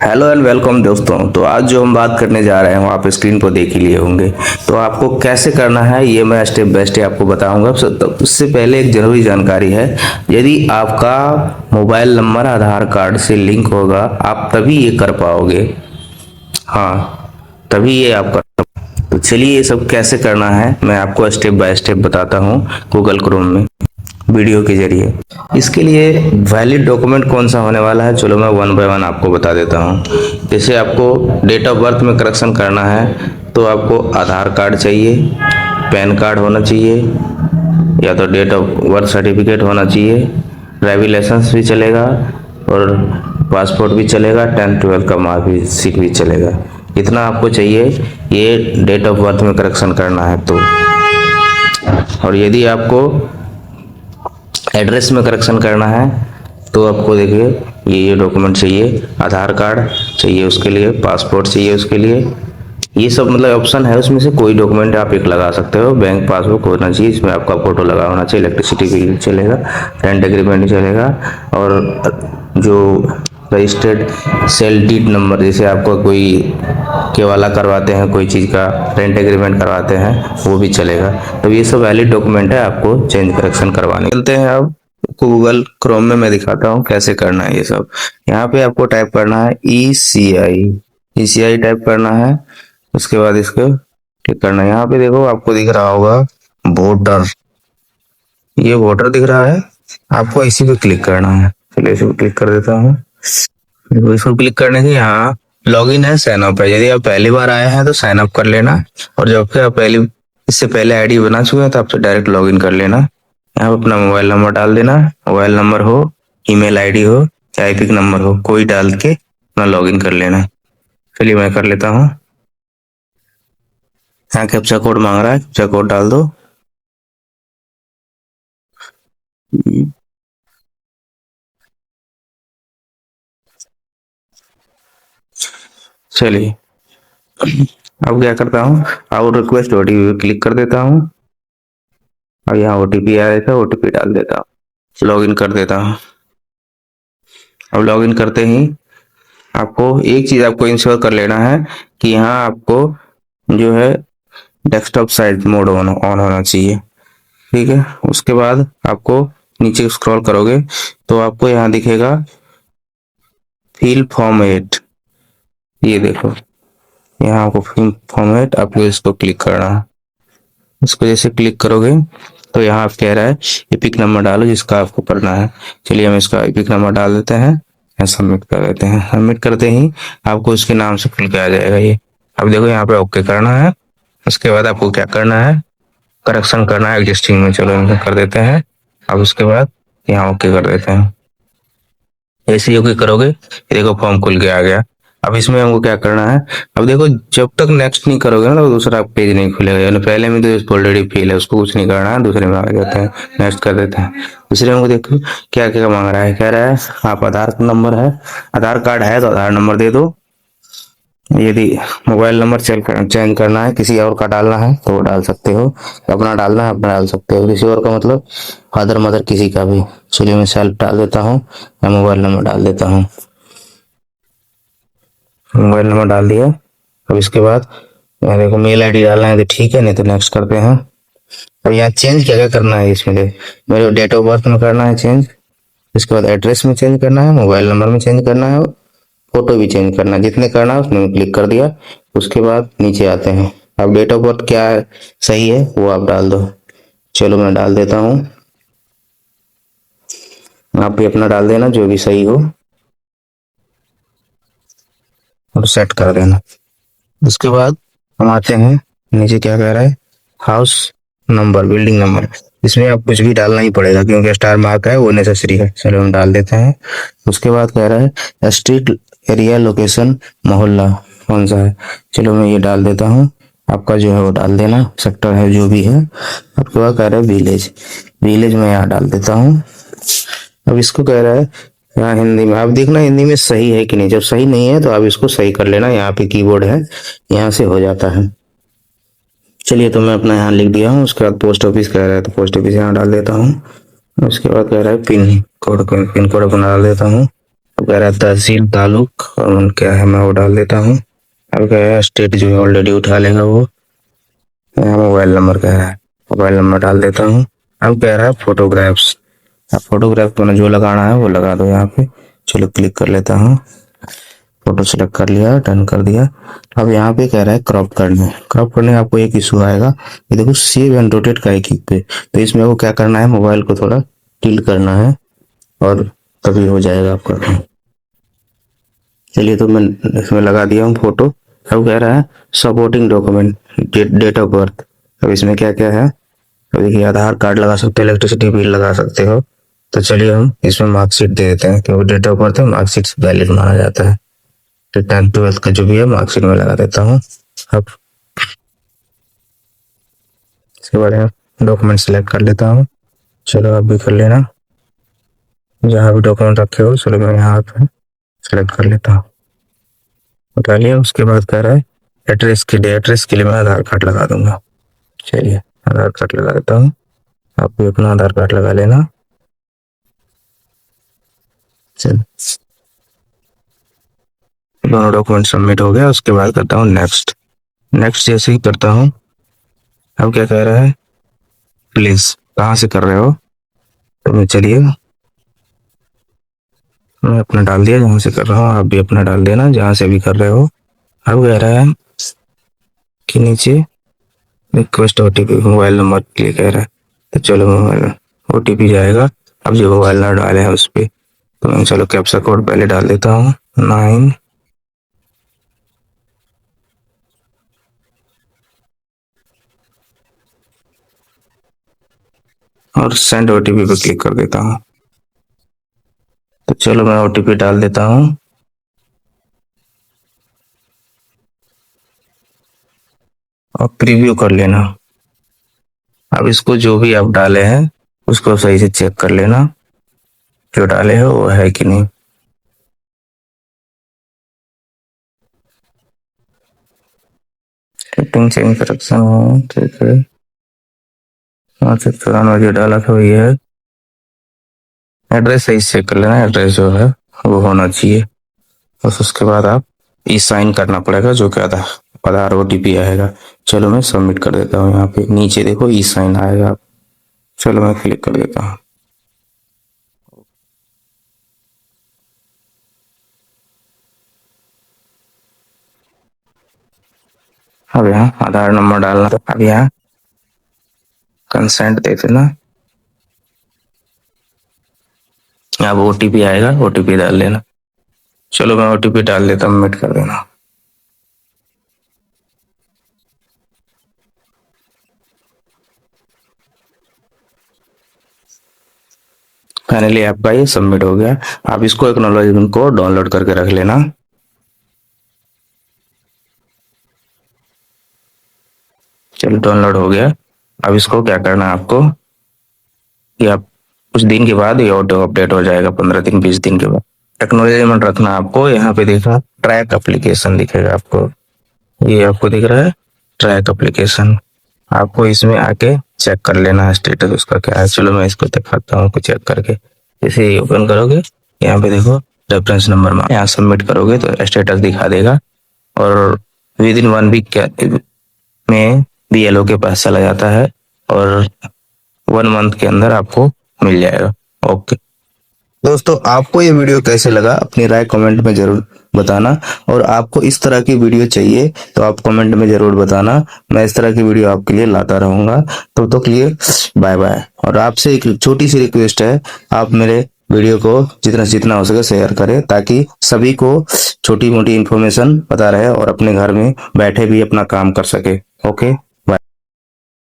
Hello and welcome दोस्तों। तो आज जो हम बात करने जा रहे हैं वो आप स्क्रीन पर देख ही लिए होंगे। तो आपको कैसे करना है ये मैं स्टेप बाय स्टेप आपको बताऊंगा। तो उससे पहले एक जरूरी जानकारी है। यदि आपका मोबाइल नंबर आधार कार्ड से लिंक होगा आप तभी ये कर पाओगे। हाँ, तभी ये आप कर। तो चलिए ये सब कैसे करना है मैं आपको स्टेप बाय स्टेप बताता हूँ गूगल क्रोम में वीडियो के जरिए। इसके लिए वैलिड डॉक्यूमेंट कौन सा होने वाला है, चलो मैं वन बाय वन आपको बता देता हूँ। जैसे आपको डेट ऑफ बर्थ में करेक्शन करना है तो आपको आधार कार्ड चाहिए, पैन कार्ड होना चाहिए, या तो डेट ऑफ बर्थ सर्टिफिकेट होना चाहिए, ड्राइविंग लाइसेंस भी चलेगा और पासपोर्ट भी चलेगा, 10th 12th का मार्कशीट भी चलेगा। इतना आपको चाहिए ये डेट ऑफ बर्थ में करेक्शन करना है तो। और यदि आपको एड्रेस में करेक्शन करना है तो आपको देखिए ये डॉक्यूमेंट चाहिए, आधार कार्ड चाहिए उसके लिए, पासपोर्ट चाहिए उसके लिए। ये सब मतलब ऑप्शन है, उसमें से कोई डॉक्यूमेंट आप एक लगा सकते हो। बैंक पासबुक होना चाहिए, इसमें आपका फोटो लगा होना चाहिए, इलेक्ट्रिसिटी बिल चलेगा, रेंट एग्रीमेंट चलेगा, और जो रजिस्टर्ड सेल डीड नंबर, जैसे आपको कोई केवाला करवाते हैं, कोई चीज़ का रेंट एग्रीमेंट करवाते हैं, वो भी चलेगा। तो ये सब वैलिड डॉक्यूमेंट है आपको चेंज करेक्शन करवाने। चलते हैं अब गूगल क्रोम में, मैं दिखाता हूँ कैसे करना है ये सब। यहाँ पे आपको टाइप करना है ECI टाइप करना है। उसके बाद इसको क्लिक करना है। यहाँ पे देखो आपको दिख रहा होगा वोटर, ये वोटर दिख रहा है, आपको इसी पे क्लिक करना है। चलिए इसी पे क्लिक कर देता हूँ। देखो इसको क्लिक करने से यहाँ लॉगिन है, साइन अप है। यदि आप पहली बार आए हैं तो साइन अप कर लेना, और जब फिर आप पहले इससे पहले आईडी बना चुके हैं तो आपसे डायरेक्ट लॉगिन कर लेना। यहाँ पे अपना मोबाइल नंबर डाल देना, मोबाइल नंबर हो, ईमेल आईडी हो, या एपिक नंबर हो, कोई डाल के अपना लॉगिन कर लेना। चलिए मैं कर लेता हूँ। यहाँ कैप्चा कोड मांग रहा है, कैप्चा कोड डाल दो। चलिए अब क्या करता हूँ, अब रिक्वेस्ट OTP क्लिक कर देता हूँ। अब यहाँ OTP आया था, OTP डाल देता हूँ, लॉगिन कर देता हूँ। अब लॉगिन करते ही आपको एक चीज आपको इंश्योर कर लेना है कि यहाँ आपको जो है डेस्कटॉप साइज मोड ऑन होना चाहिए। ठीक है, उसके बाद आपको नीचे स्क्रॉल करोगे तो आपको यहाँ दिखेगा फिल फॉर्मेट। ये देखो यहाँ आपको फिल फॉर्मेट, आपको इसको क्लिक करना है। इसको जैसे क्लिक करोगे तो यहाँ आप कह रहा है एपिक नंबर डालो जिसका आपको करना है। चलिए हम इसका एपिक नंबर डाल देते हैं, सबमिट कर देते हैं। सबमिट करते ही आपको उसके नाम से खुल के आ जाएगा ये। अब देखो यहाँ पे ओके करना है। उसके बाद आपको क्या करना है, करेक्शन करना है एग्जिस्टिंग में। चलो इनको कर देते हैं। अब उसके बाद यहाँ ओके कर देते हैं। ऐसे ही ओके करोगे ये देखो फॉर्म खुल के आ गया। अब इसमें हमको क्या करना है, अब देखो जब तक नेक्स्ट नहीं करोगे ना तो दूसरा पेज नहीं खुलेगा। यानी पहले में तो ऑलरेडी फेल है, उसको कुछ नहीं करना है, दूसरे में आ जाते हैं, नेक्स्ट कर देते हैं। दूसरे में देखो क्या क्या मांग रहा है, कह रहा है आप आधार नंबर है, आधार कार्ड है तो आधार नंबर दे दो। यदि मोबाइल नंबर चेंज करना है, किसी और का डालना है तो वो डाल सकते हो, अपना डालना है अपना डाल सकते हो, किसी और का मतलब फादर मदर किसी का भी। चलिए मैं सेल्फ डाल देता हूँ, मैं मोबाइल नंबर डाल देता हूँ। मोबाइल नंबर डाल दिया। अब इसके बाद देखो मेल आईडी डालना है तो ठीक है, नहीं तो नेक्स्ट करते हैं। अब यहाँ चेंज क्या क्या करना है इसमें मेरे डेट ऑफ बर्थ में करना है चेंज, इसके बाद एड्रेस में चेंज करना है, मोबाइल नंबर में चेंज करना है, फोटो भी चेंज करना है। जितने करना है उसमें क्लिक कर दिया। उसके बाद नीचे आते हैं। अब डेट ऑफ बर्थ क्या सही है वो आप डाल दो। चलो मैं डाल देता हूँ, आप भी अपना डाल देना जो भी सही हो और सेट कर देना। उसके बाद हम आते हैं नीचे, क्या कह रहा है हाउस नंबर, बिल्डिंग नंबर। इसमें आप कुछ भी डालना ही पड़ेगा क्योंकि स्टार मार्क है वो नेसेसरी है। चलो हम डाल देते हैं। उसके बाद कह रहा है स्ट्रीट, एरिया, लोकेशन, मोहल्ला कौन सा है। चलो मैं ये डाल देता हूँ, आपका जो है वो डाल देना, सेक्टर है जो भी है। आपके बाद कह रहा है विलेज, विलेज में यहाँ डाल देता हूँ। अब इसको कह रहा है यहाँ हिंदी में, आप देखना हिंदी में सही है कि नहीं। जब सही नहीं है तो आप इसको सही कर लेना, यहाँ पे कीबोर्ड है, यहाँ से हो जाता है। चलिए तो मैं अपना यहाँ लिख दिया हूँ। उसके बाद पोस्ट ऑफिस कह रहा है तो पोस्ट ऑफिस यहाँ डाल देता हूँ। उसके बाद कह रहा है पिन कोड, पिन कोड अपना डाल देता हूँ। कह रहा है तहसील तालुक और क्या है, मैं वो डाल देता हूँ। अब कह रहा है स्टेट जो है ऑलरेडी उठा लेगा वो। यहाँ मोबाइल नंबर कह रहा है, मोबाइल नंबर डाल देता हूँ। अब कह रहा है फोटोग्राफ्स, अब फोटोग्राफ को जो लगाना है वो लगा दो यहाँ पे। चलो क्लिक कर लेता हूँ, फोटो सेलेक्ट कर लिया, डन कर दिया। अब यहाँ पे कह रहा है क्रॉप करने, क्रॉप करने आपको एक इशू आएगा, ये देखो सेव एंड रोटेट का एक पे। तो इसमें वो क्या करना है, मोबाइल को थोड़ा टिल्ट करना है और तभी हो जाएगा आपका काम। चलिए तो मैं इसमें लगा दिया हूँ फोटो। अब कह रहा है supporting document, date of birth. अब इसमें क्या क्या है, अब देखिए आधार कार्ड लगा सकते हो, इलेक्ट्रिसिटी बिल लगा सकते हो। तो चलिए हम इसमें मार्कशीट दे देते हैं, क्योंकि डेट ऑफ बर्थ है, मार्कशीट वैलिड माना जाता है। तो 10th 12th का जो भी है मार्कशीट में लगा देता हूँ। अब इसके बाद डॉक्यूमेंट सेलेक्ट कर लेता हूँ। चलो आप भी कर लेना, जहाँ भी डॉक्यूमेंट रखे हो। चलो मैं यहाँ पे सेलेक्ट कर लेता हूँ, बता लिया। उसके बाद कह रहा है एड्रेस के लिए, एड्रेस के लिए मैं आधार कार्ड लगा दूंगा। चलिए आधार कार्ड लगा देता हूँ, आप भी अपना आधार कार्ड लगा लेना। चल दोनों डॉक्यूमेंट सबमिट हो गया। उसके बाद करता हूँ नेक्स्ट। नेक्स्ट जैसे ही करता हूँ, अब क्या कह रहा है प्लीज, कहाँ से कर रहे हो। तो मैं चलिए मैं अपना डाल दिया, जहाँ से कर रहा हूँ आप भी अपना डाल देना, जहाँ से भी कर रहे हो। अब कह रहा है कि नीचे रिक्वेस्ट ओटीपी, मोबाइल नंबर के लिए कह रहा है। तो चलो मोबाइल ओटीपी जाएगा, अब जो मोबाइल नंबर डाले हैं उस पर। तो मैं चलो कैप्चा कोड पहले डाल देता हूँ 9, और सेंड ओटीपी पे क्लिक कर देता हूँ। तो चलो मैं ओटीपी डाल देता हूँ, और प्रीव्यू कर लेना। अब इसको जो भी आप डाले हैं उसको सही से चेक कर लेना, जो डाले हो वो है कि नहीं। सेटिंग से इंस्ट्रक्शन, ठीक है। 594 जो डाला था वही है। एड्रेस सही से चेक कर लेना, एड्रेस जो है वो होना चाहिए। बस उसके बाद आप ई साइन करना पड़ेगा, जो कि आधार ओटीपी आएगा। चलो मैं सबमिट कर देता हूँ, यहाँ पे नीचे देखो ई साइन आएगा। चलो मैं क्लिक कर देता हूँ। अब यहाँ आधार नंबर डालना, अब यहाँ कंसेंट दे देना। अब ओटीपी आएगा, ओटीपी डाल लेना। चलो मैं ओटीपी डाल देता हूँ, सबमिट कर देना। फाइनली आपका ये सबमिट हो गया। आप इसको एक्नॉलेजमेंट को डाउनलोड करके रख लेना। चलो डाउनलोड हो गया। अब इसको क्या करना है आपको, कि आप कुछ दिन के बाद ये ऑटो अपडेट हो जाएगा, 15 दिन 20 दिन के बाद। टेक्नोलॉजी रखना आपको, यहाँ पे देखा ट्रैक एप्लीकेशन दिखेगा आपको, ये आपको दिख रहा है ट्रैक एप्लीकेशन। आपको इसमें आके चेक कर लेना है स्टेटस उसका क्या है। चलो मैं इसको दिखाता हूँ कुछ चेक करके। जैसे ही ओपन करोगे यहाँ पे देखो रेफरेंस नंबर में यहाँ सबमिट करोगे तो स्टेटस दिखा देगा, और विद इन 1 वीक में बीएलओ के पास चला जाता है, और 1 मंथ के अंदर आपको मिल जाएगा। ओके दोस्तों, आपको ये वीडियो कैसे लगा अपनी राय कमेंट में जरूर बताना, और आपको इस तरह की वीडियो चाहिए तो आप कमेंट में जरूर बताना। मैं इस तरह की वीडियो आपके लिए लाता रहूंगा। तो के लिए बाय बाय। और आपसे एक छोटी सी रिक्वेस्ट है, आप मेरे वीडियो को जितना जितना हो सके शेयर करें, ताकि सभी को छोटी मोटी इन्फॉर्मेशन पता रहे और अपने घर में बैठे भी अपना काम कर सके। ओके।